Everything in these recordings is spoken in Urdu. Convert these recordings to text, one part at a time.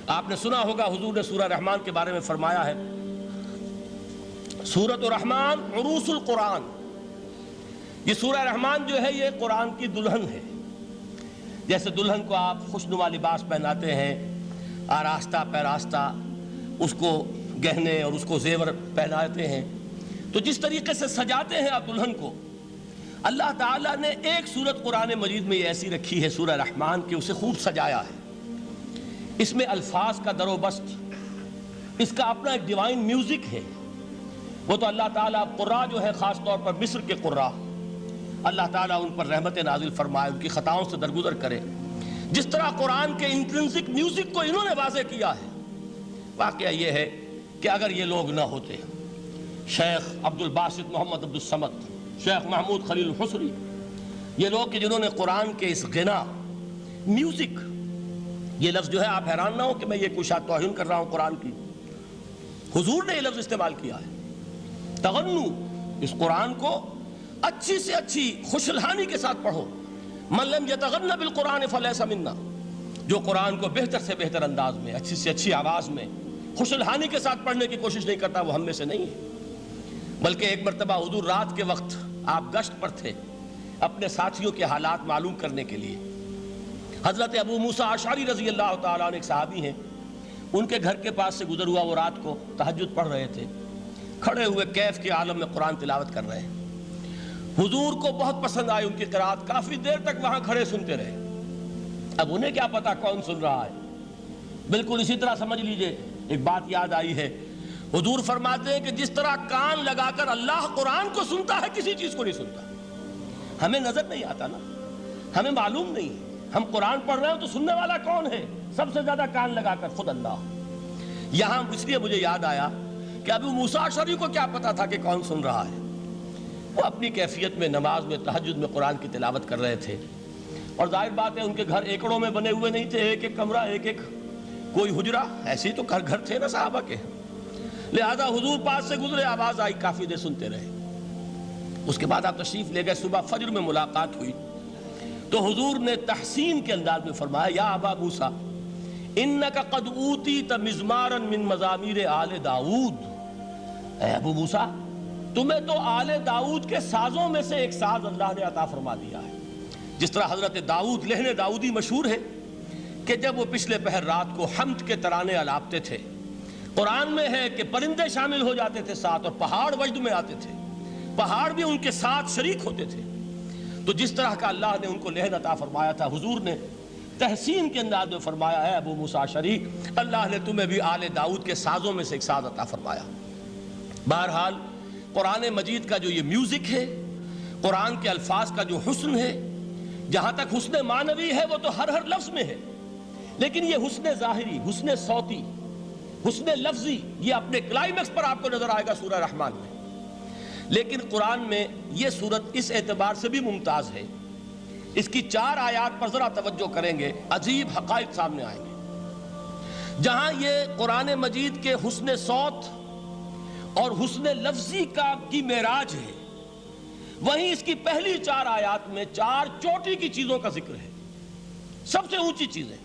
آپ نے سنا ہوگا حضور نے سورہ رحمان کے بارے میں فرمایا ہے، سورۃ الرحمن عروس القرآن. یہ سورہ رحمان جو ہے یہ قرآن کی دلہن ہے. جیسے دلہن کو آپ خوشنما لباس پہناتے ہیں، آراستہ پیراستہ اس کو گہنے اور اس کو زیور پہناتے ہیں، تو جس طریقے سے سجاتے ہیں آپ دلہن کو، اللہ تعالیٰ نے ایک سورت قرآن مجید میں یہ ایسی رکھی ہے سورہ رحمان کہ اسے خوب سجایا ہے. اس میں الفاظ کا در و بست، اس کا اپنا ایک ڈیوائن میوزک ہے. وہ تو اللہ تعالیٰ قراء جو ہے خاص طور پر مصر کے قراء، اللہ تعالیٰ ان پر رحمت نازل فرمائے، ان کی خطاؤں سے درگزر کرے. جس طرح قرآن کے انٹرنسک میوزک کو انہوں نے واضح کیا ہے. واقعہ یہ ہے کہ اگر یہ لوگ نہ ہوتے، شیخ عبد الباسط محمد عبد الصمد، شیخ محمود خلیل الحصری، یہ لوگ کہ جنہوں نے قرآن کے اس غنا میوزک، یہ لفظ جو ہے آپ حیران نہ ہو کہ میں یہ کوئی شاید توہین کر رہا ہوں قرآن کی، حضور نے یہ لفظ استعمال کیا ہے. تغنو، اس قرآن کو اچھی سے اچھی خوشلہانی کے ساتھ پڑھو. من لم یتغن بالقرآن فلیس منا، جو قرآن کو بہتر سے بہتر انداز میں، اچھی سے اچھی آواز میں، خوشلہانی کے ساتھ پڑھنے کی کوشش نہیں کرتا، وہ ہم میں سے نہیں ہے. بلکہ ایک مرتبہ حضور رات کے وقت آپ گشت پر تھے اپنے ساتھیوں کے حالات معلوم کرنے کے لیے. حضرت ابو موسیٰ اشعری رضی اللہ تعالیٰ عنہ ایک صحابی ہیں، ان کے گھر کے پاس سے گزر ہوا، وہ رات کو تہجد پڑھ رہے تھے، کھڑے ہوئے کیف کے عالم میں قرآن تلاوت کر رہے ہیں. حضور کو بہت پسند آئی ان کی قرات، کافی دیر تک وہاں کھڑے سنتے رہے. اب انہیں کیا پتا کون سن رہا ہے. بالکل اسی طرح سمجھ لیجئے ایک بات یاد آئی ہے. حضور فرماتے ہیں کہ جس طرح کان لگا کر اللہ قرآن کو سنتا ہے، کسی چیز کو نہیں سنتا. ہمیں نظر نہیں آتا نا، ہمیں معلوم نہیں، ہم قرآن پڑھ رہے ہیں تو سننے والا کون ہے؟ سب سے زیادہ کان لگا کر خود اللہ. یہاں اس لیے مجھے یاد آیا کہ ابو موسیٰ اشعری کو کیا پتا تھا کہ کون سن رہا ہے. وہ اپنی کیفیت میں نماز میں تہجد میں قرآن کی تلاوت کر رہے تھے، اور ظاہر بات ہے ان کے گھر ایکڑوں میں بنے ہوئے نہیں تھے، ایک ایک کمرہ، ایک ایک کوئی حجرہ، ایسے ہی تو گھر تھے نا صحابہ کے. لہذا حضور پاس سے گزرے، آواز آئی، کافی دیر سنتے رہے. اس کے بعد آپ تشریف لے گئے، صبح فجر میں ملاقات ہوئی تو حضور نے تحسین کے انداز میں فرمایا، یا ابا موسیٰ انک قد اوتیت مزمارا من مزامیر آل داؤد. اے ابو موسیٰ، تمہیں تو آل داؤد کے سازوں میں سے ایک ساز اللہ نے عطا فرما دیا ہے. جس طرح حضرت داؤد، لہن داؤدی مشہور ہے کہ جب وہ پچھلے پہر رات کو حمد کے ترانے الاپتے تھے، قرآن میں ہے کہ پرندے شامل ہو جاتے تھے ساتھ، اور پہاڑ وجد میں آتے تھے، پہاڑ بھی ان کے ساتھ شریک ہوتے تھے. تو جس طرح کا اللہ نے ان کو لہن عطا فرمایا تھا، حضور نے تحسین کے انداز میں فرمایا ہے ابو موسیٰ اشعری، اللہ نے تمہیں بھی آل داؤد کے سازوں میں سے ایک ساز عطا فرمایا. بہرحال قرآن مجید کا جو یہ میوزک ہے، قرآن کے الفاظ کا جو حسن ہے، جہاں تک حسن معنوی ہے وہ تو ہر لفظ میں ہے، لیکن یہ حسن ظاہری، حسن صوتی، حسن لفظی، یہ اپنے کلائمیکس پر آپ کو نظر آئے گا سورہ رحمان میں. لیکن قرآن میں یہ سورت اس اعتبار سے بھی ممتاز ہے، اس کی 4 آیات پر ذرا توجہ کریں گے، عجیب حقائق سامنے آئیں گے. جہاں یہ قرآن مجید کے حسن صوت اور حسن لفظی کی معراج ہے، وہیں اس کی پہلی 4 آیات میں 4 چوٹی کی چیزوں کا ذکر ہے، سب سے اونچی چیزیں.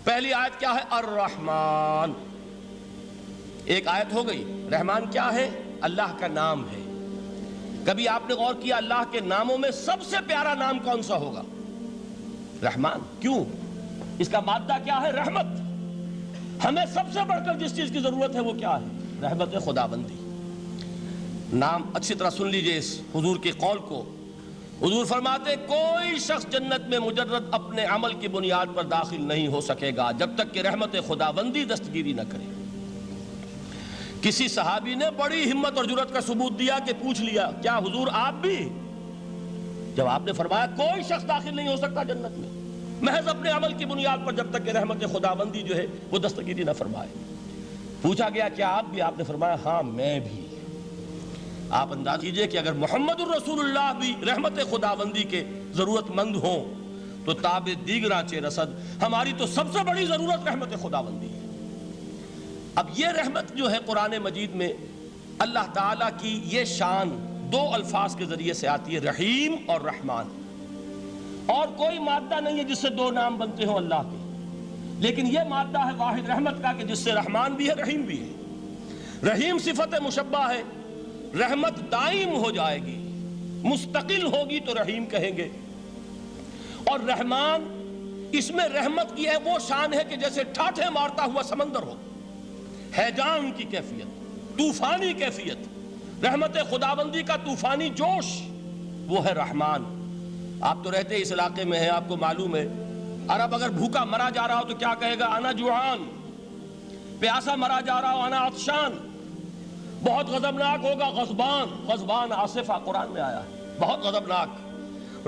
پہلی آیت کیا ہے؟ الرحمن. ایک آیت ہو گئی. رحمان کیا ہے؟ اللہ کا نام ہے. کبھی آپ نے غور کیا اللہ کے ناموں میں سب سے پیارا نام کون سا ہوگا؟ رحمان. کیوں؟ اس کا مادہ کیا ہے؟ رحمت. ہمیں سب سے بڑھ کر جس چیز کی ضرورت ہے وہ کیا ہے؟ رحمت خداوندی. نام اچھی طرح سن لیجئے اس حضور کے قول کو. حضور فرماتے کوئی شخص جنت میں مجرد اپنے عمل کی بنیاد پر داخل نہیں ہو سکے گا جب تک کہ رحمت خداوندی دستگیری نہ کرے. کسی صحابی نے بڑی ہمت اور جرأت کا ثبوت دیا کہ پوچھ لیا، کیا حضور آپ بھی؟ جب آپ نے فرمایا کوئی شخص داخل نہیں ہو سکتا جنت میں محض اپنے عمل کی بنیاد پر جب تک کہ رحمت خداوندی جو ہے وہ دستگیری نہ فرمائے. پوچھا گیا کیا آپ بھی؟ آپ نے فرمایا ہاں میں بھی. آپ انداز کیجئے کہ اگر محمد الرسول اللہ بھی رحمت خداوندی کے ضرورت مند ہوں تو تاب دیگراں چے رسد، ہماری تو سب سے بڑی ضرورت رحمت خداوندی ہے. اب یہ رحمت جو ہے قرآن مجید میں اللہ تعالیٰ کی یہ شان 2 الفاظ کے ذریعے سے آتی ہے، رحیم اور رحمان. اور کوئی مادہ نہیں ہے جس سے 2 نام بنتے ہوں اللہ کے. لیکن یہ مادہ ہے واحد رحمت کا کہ جس سے رحمان بھی ہے رحیم بھی ہے۔ رحیم صفت مشبہ ہے، رحمت دائم ہو جائے گی، مستقل ہوگی تو رحیم کہیں گے، اور رحمان اس میں رحمت کی ہے وہ شان ہے کہ جیسے ٹھاٹھے مارتا ہوا سمندر ہو، ہیجان کی کیفیت، طوفانی کیفیت، رحمت خداوندی کا طوفانی جوش، وہ ہے رحمان۔ آپ تو رہتے اس علاقے میں ہیں، آپ کو معلوم ہے عرب اگر بھوکا مرا جا رہا ہو تو کیا کہے گا؟ انا جوعان۔ پیاسا مرا جا رہا ہو انا عطشان۔ بہت غضبناک ہوگا غضبان، غضبان آصفہ قرآن میں آیا ہے، بہت غضبناک۔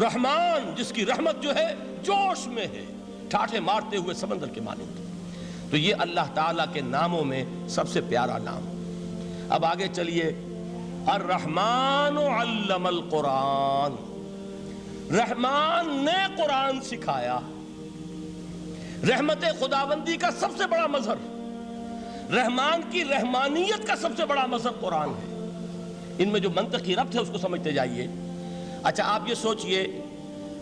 رحمان جس کی رحمت جو ہے جوش میں ہے، ٹھاٹھے مارتے ہوئے سمندر کے مانند۔ تو یہ اللہ تعالیٰ کے ناموں میں سب سے پیارا نام۔ اب آگے چلیے، الرحمن علم القرآن، رحمان نے قرآن سکھایا۔ رحمت خداوندی کا سب سے بڑا مظہر، رحمان کی رحمانیت کا سب سے بڑا مظہر قرآن ہے۔ ان میں جو منطقی ربط ہے اس کو سمجھتے جائیے۔ اچھا آپ یہ سوچئے،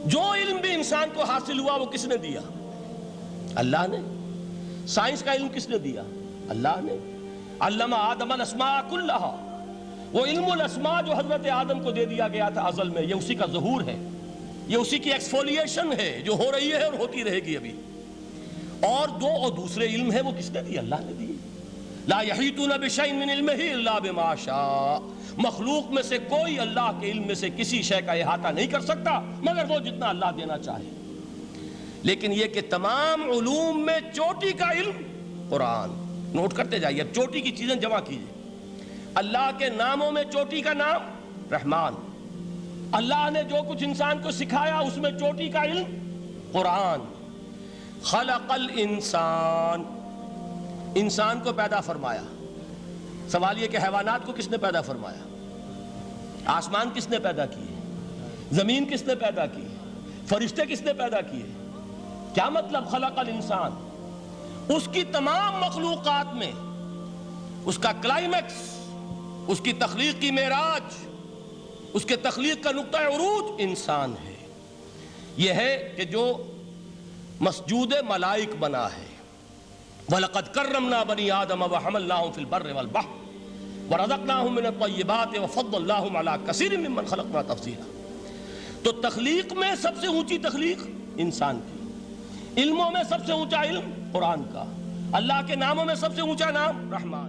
جو علم بھی انسان کو حاصل ہوا وہ کس نے دیا؟ اللہ نے۔ سائنس کا علم کس نے دیا؟ اللہ نے۔ علم آدم الاسماء کلہا، وہ علم الاسماء جو حضرت آدم کو دے دیا گیا تھا ازل میں، یہ اسی کا ظہور ہے، یہ اسی کی ایکسفولیشن ہے جو ہو رہی ہے اور ہوتی رہے گی ابھی۔ اور دوسرے علم ہے وہ کس نے دی؟ اللہ نے دی۔ لا یحیطون بشیء من علمہ الا بما شاء، مخلوق میں سے کوئی اللہ کے علم میں سے کسی شے کا احاطہ نہیں کر سکتا مگر وہ جتنا اللہ دینا چاہے۔ لیکن یہ کہ تمام علوم میں چوٹی کا علم قرآن، نوٹ کرتے جائیے، اب چوٹی کی چیزیں جمع کیجئے۔ اللہ کے ناموں میں چوٹی کا نام رحمان، اللہ نے جو کچھ انسان کو سکھایا اس میں چوٹی کا علم قرآن۔ خلق الانسان، انسان کو پیدا فرمایا۔ سوال یہ کہ حیوانات کو کس نے پیدا فرمایا؟ آسمان کس نے پیدا کیے؟ زمین کس نے پیدا کی؟ فرشتے کس نے پیدا کیے؟ کیا مطلب خلق الانسان؟ اس کی تمام مخلوقات میں اس کا کلائمیکس، اس کی تخلیق کی معراج، اس کے تخلیق کا نقطہ عروج انسان ہے۔ یہ ہے کہ جو مسجود ملائک بنا ہے۔ وَلَقَدْ كَرَّمْنَا بَنِي آدَمَ وَحَمَلْنَاهُمْ فِي الْبَرِّ وَالْبَحْرِ وَرَزَقْنَاهُمْ مِنَ الطَّيِّبَاتِ وَفَضَّلْنَاهُمْ عَلَى كَثِيرٍ مِّمَّنْ خَلَقْنَا تَفْضِيلًا۔ تو تخلیق میں سب سے اونچی تخلیق انسان کی، علموں میں سب سے اونچا علم قرآن کا، اللہ کے ناموں میں سب سے اونچا نام رحمان۔